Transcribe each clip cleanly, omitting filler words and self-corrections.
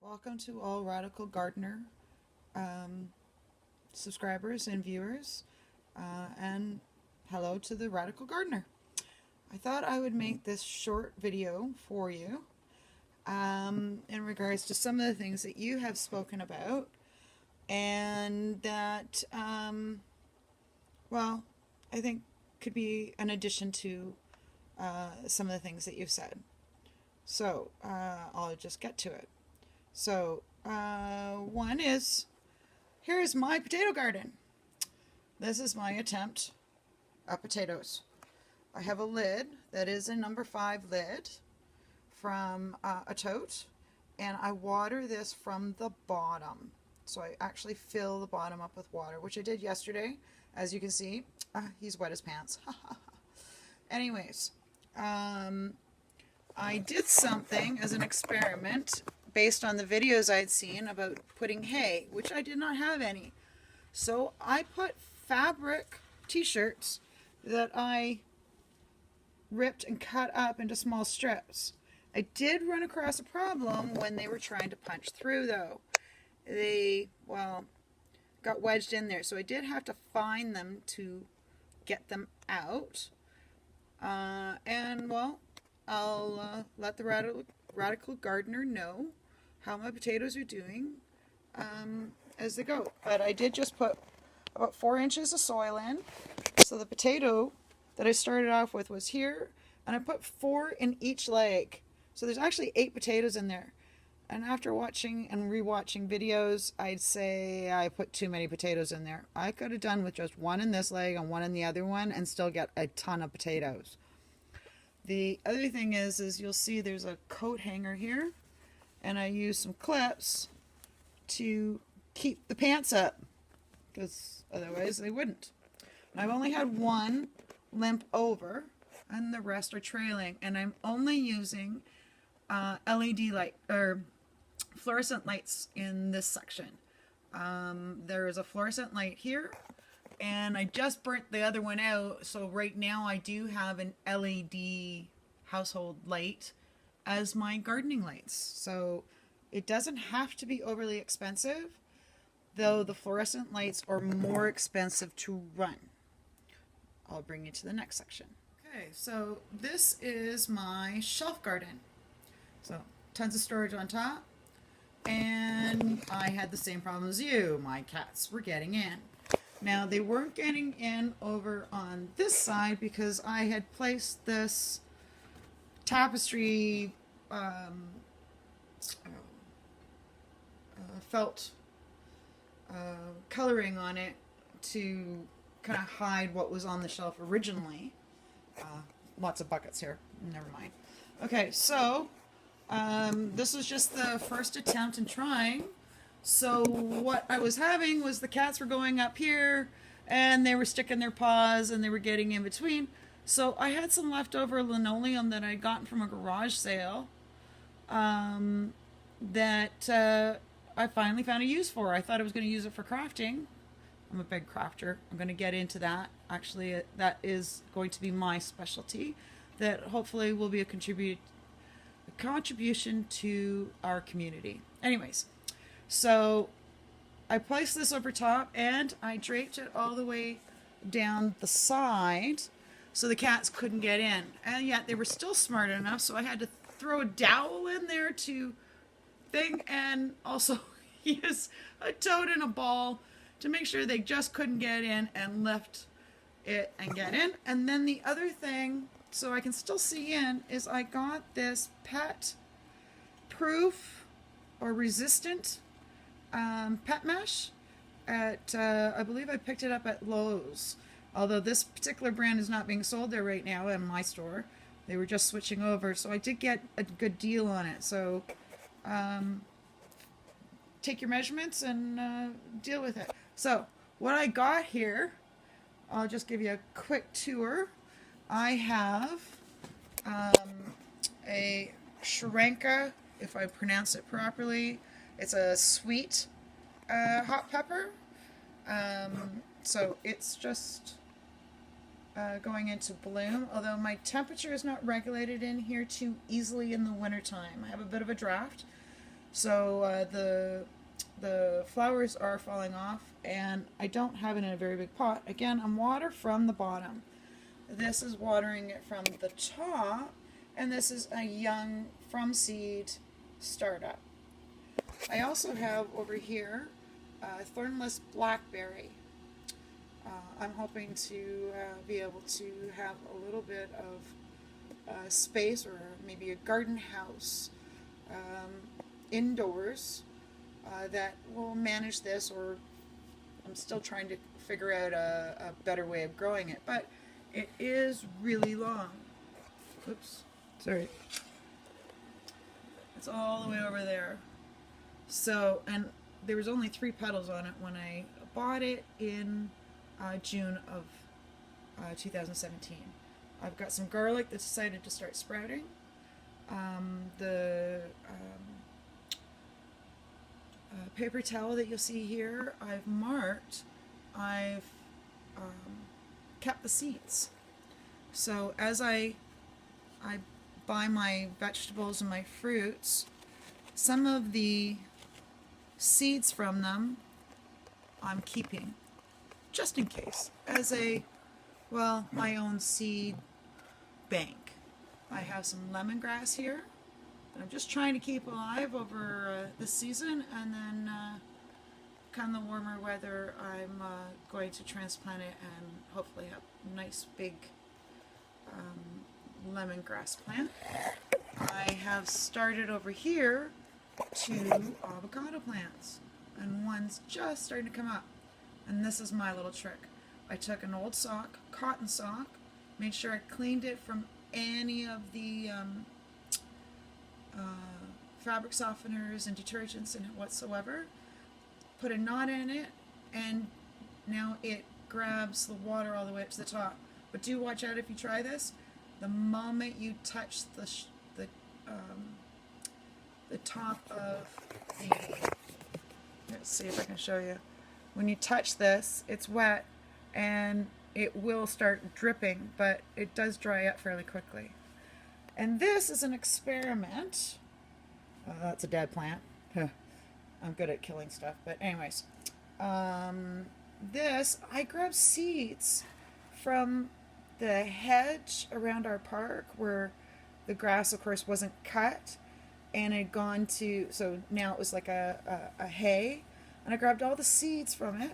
Welcome to all Radical Gardener subscribers and viewers, and hello to the Radical Gardener. I thought I would make this short video for you in regards to some of the things that you have spoken about, and that, well, I think could be an addition to some of the things that you've said. So I'll just get to it. So, one is, here's my potato garden. This is my attempt at potatoes. I have a lid that is a number 5 lid from a tote, and I water this from the bottom. So I actually fill the bottom up with water, which I did yesterday. As you can see, he's wet as pants. Anyways, I did something as an experiment based on the videos I'd seen about putting hay, which I did not have any. So I put fabric t-shirts that I ripped and cut up into small strips. I did run across a problem when they were trying to punch through, though. They, well, got wedged in there, so I did have to find them to get them out. And, well, I'll let the Radical Gardener know how my potatoes are doing as they go. But I did just put about 4 inches of soil in. So the potato that I started off with was here, and I put 4 in each leg. So there's actually 8 potatoes in there. And after watching and rewatching videos, I'd say I put too many potatoes in there. I could have done with just 1 in this leg and 1 in the other one and still get a ton of potatoes. The other thing is you'll see there's a coat hanger here, and I use some clips to keep the pants up, because otherwise they wouldn't. I've only had 1 limp over, and the rest are trailing, and I'm only using LED light, or fluorescent lights in this section. There is a fluorescent light here, and I just burnt the other one out, so right now I do have an LED household light as my gardening lights. So it doesn't have to be overly expensive, though the fluorescent lights are more expensive to run. I'll bring you to the next section. Okay, so this is my shelf garden. So tons of storage on top, and I had the same problem as you. My cats were getting in. Now, they weren't getting in over on this side because I had placed this tapestry felt coloring on it to kind of hide what was on the shelf originally. Lots of buckets here. Never mind. Okay, so this was just the first attempt in trying. So what I was having was the cats were going up here, and they were sticking their paws, and they were getting in between. So I had some leftover linoleum that I'd gotten from a garage sale that I finally found a use for. I thought I was going to use it for crafting. I'm a big crafter. I'm going to get into that. Actually, that is going to be my specialty, that hopefully will be a contribution to our community. Anyways, so I placed this over top, and I draped it all the way down the side so the cats couldn't get in. And yet they were still smart enough, so I had to throw a dowel in there to thing, and also use a toad and a ball to make sure they just couldn't get in, and lift it and get in. And then the other thing, so I can still see in, is I got this pet proof or resistant pet mesh at I believe I picked it up at Lowe's, although this particular brand is not being sold there right now in my store. They were just switching over, so I did get a good deal on it. So take your measurements and deal with it. So what I got here, I'll just give you a quick tour. I have a Shrenka, if I pronounce it properly. It's a sweet hot pepper. So it's just going into bloom, although my temperature is not regulated in here too easily in the wintertime. I have a bit of a draft. So the flowers are falling off, and I don't have it in a very big pot. Again, I'm water from the bottom. This is watering it from the top, and this is a young from seed startup. I also have over here Thornless Blackberry. I'm hoping to be able to have a little bit of space, or maybe a garden house indoors that will manage this, or I'm still trying to figure out a better way of growing it, but it is really long. Oops, sorry. It's all the way over there. So, and there was only 3 petals on it when I bought it in June of 2017. I've got some garlic that decided to start sprouting. The paper towel that you'll see here, I've marked. I've kept the seeds. So as I buy my vegetables and my fruits, some of the seeds from them I'm keeping just in case, as my own seed bank. I have some lemongrass here that I'm just trying to keep alive over this season, and then come the warmer weather, I'm going to transplant it and hopefully have a nice big lemongrass plant. I have started over here 2 avocado plants, and one's just starting to come up. And this is my little trick. I took an old sock, cotton sock, made sure I cleaned it from any of the fabric softeners and detergents and whatsoever, put a knot in it, and now it grabs the water all the way up to the top. But do watch out if you try this. The moment you touch the top of the, let's see if I can show you. When you touch this, it's wet and it will start dripping, but it does dry up fairly quickly. And this is an experiment. That's a dead plant. I'm good at killing stuff, but anyways. This, I grabbed seeds from the hedge around our park where the grass, of course, wasn't cut, and it had gone to, so now it was like a hay, and I grabbed all the seeds from it.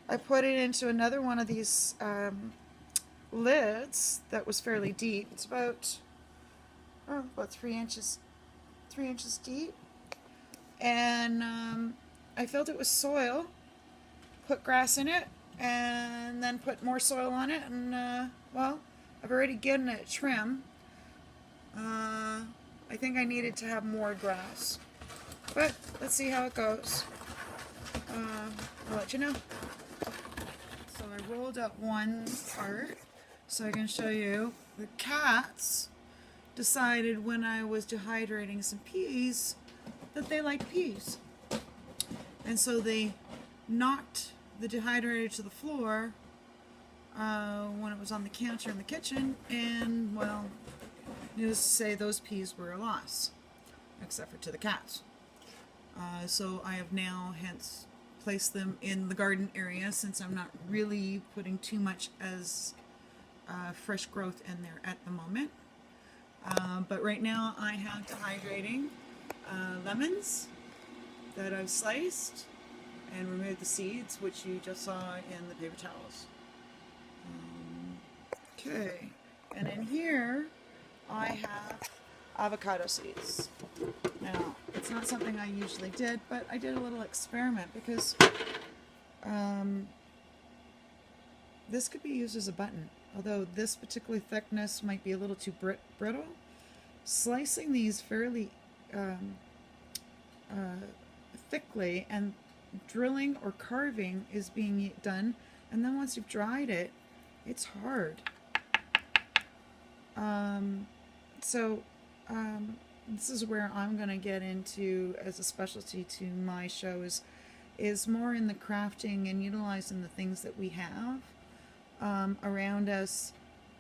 I put it into another one of these lids that was fairly deep. It's about 3 inches deep, and I filled it with soil, put grass in it, and then put more soil on it, and well, I've already given it a trim. I think I needed to have more grass, but let's see how it goes. I'll let you know. So I rolled up one part so I can show you. The cats decided when I was dehydrating some peas that they like peas, and so they knocked the dehydrator to the floor when it was on the counter in the kitchen, and well, needless to say, those peas were a loss, except for to the cats. So I have now hence placed them in the garden area, since I'm not really putting too much as fresh growth in there at the moment. But right now I have dehydrating lemons that I've sliced and removed the seeds, which you just saw in the paper towels. Okay, and in here I have avocado seeds. Now, it's not something I usually did, but I did a little experiment because this could be used as a button, although this particular thickness might be a little too brittle. Slicing these fairly thickly and drilling or carving is being done, and then once you've dried it, it's hard. This is where I'm going to get into as a specialty to my show is more in the crafting and utilizing the things that we have around us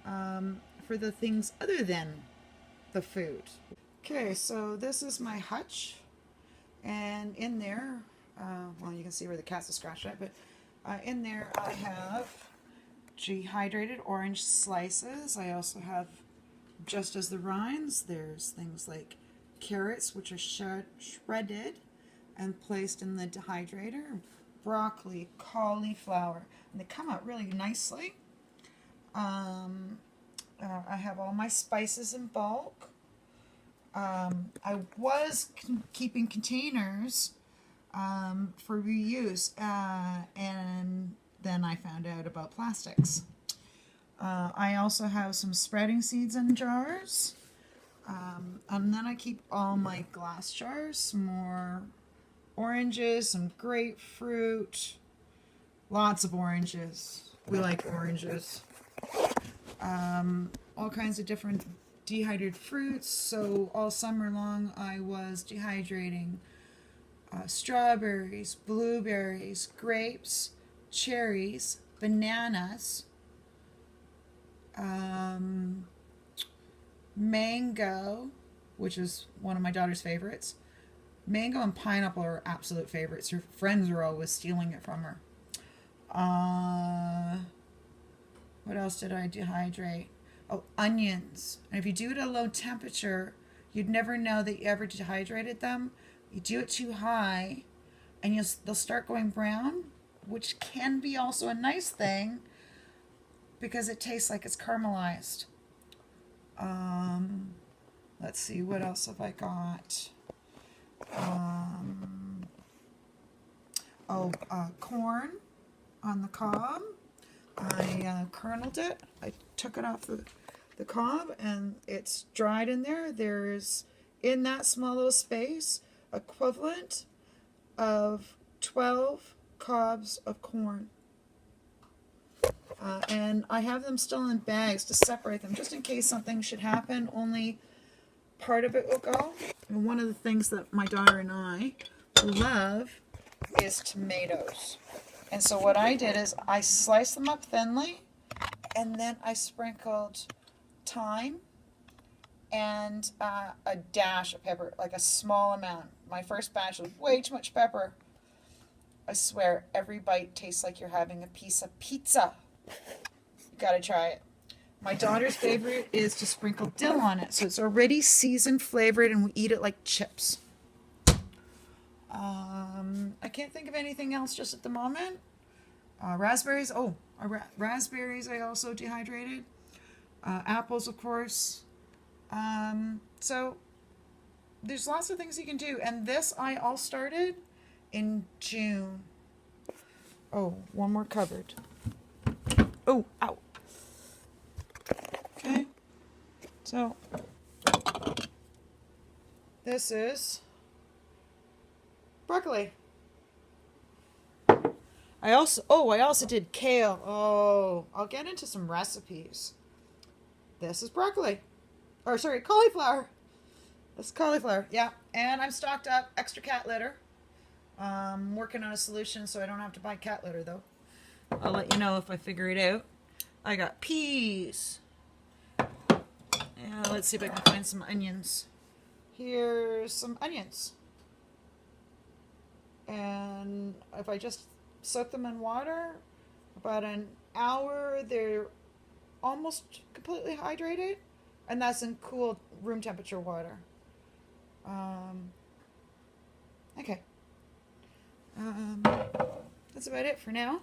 for the things other than the food. Okay, so this is my hutch, in there, well, you can see where the cats have scratched it, but in there I have dehydrated orange slices. I also have, just as the rinds, there's things like carrots, which are shredded and placed in the dehydrator, broccoli, cauliflower, and they come out really nicely. I have all my spices in bulk. I was keeping containers for reuse, and then I found out about plastics. I also have some spreading seeds in jars. And then I keep all my glass jars, some more oranges, some grapefruit, lots of oranges. We like oranges. All kinds of different dehydrated fruits. So all summer long I was dehydrating strawberries, blueberries, grapes, cherries, bananas, mango, which is one of my daughter's favorites. Mango and pineapple are absolute favorites. Her friends are always stealing it from her. What else did I dehydrate? Oh, onions. And if you do it at a low temperature, you'd never know that you ever dehydrated them. You do it too high, and they'll start going brown, which can be also a nice thing because it tastes like it's caramelized. Let's see, what else have I got? Corn on the cob. I kerneled it. I took it off the cob, and it's dried in there. There's, in that small little space, equivalent of 12 cobs of corn. And I have them still in bags to separate them, just in case something should happen. Only part of it will go. And one of the things that my daughter and I love is tomatoes. And so what I did is I sliced them up thinly, and then I sprinkled thyme and a dash of pepper, like a small amount. My first batch was way too much pepper. I swear, every bite tastes like you're having a piece of pizza. You gotta try it. My daughter's favorite is to sprinkle dill on it, so it's already seasoned, flavored, and we eat it like chips. I can't think of anything else just at the moment. Raspberries. Raspberries I also dehydrated. Apples, of course. So there's lots of things you can do, and this I all started in June. Oh, one more cupboard. Oh, ow. Okay. So this is broccoli. I also did kale. Oh, I'll get into some recipes. This is broccoli. Or sorry, cauliflower. This is cauliflower. Yeah, and I'm stocked up extra cat litter. Working on a solution so I don't have to buy cat litter though. I'll let you know if I figure it out. I got peas. Yeah, let's see if I can find some onions. Here's some onions. And if I just soak them in water, about an hour, they're almost completely hydrated. And that's in cool room temperature water. Okay. That's about it for now.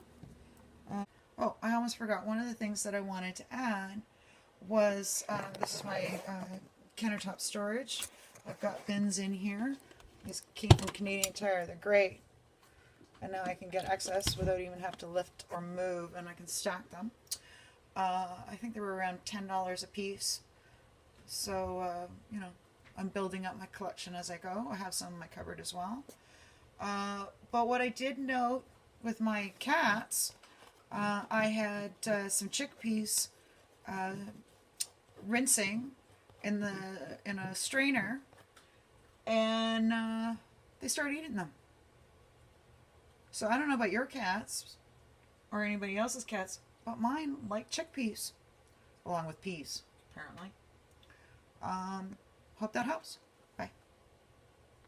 I almost forgot. One of the things that I wanted to add was, this is my countertop storage. I've got bins in here. These came from Canadian Tire. They're great. And now I can get excess without even have to lift or move, and I can stack them. I think they were around $10 a piece. So, I'm building up my collection as I go. I have some in my cupboard as well. But what I did note with my cats, I had some chickpeas rinsing in a strainer, and they started eating them. So I don't know about your cats or anybody else's cats, but mine like chickpeas along with peas, apparently. Hope that helps.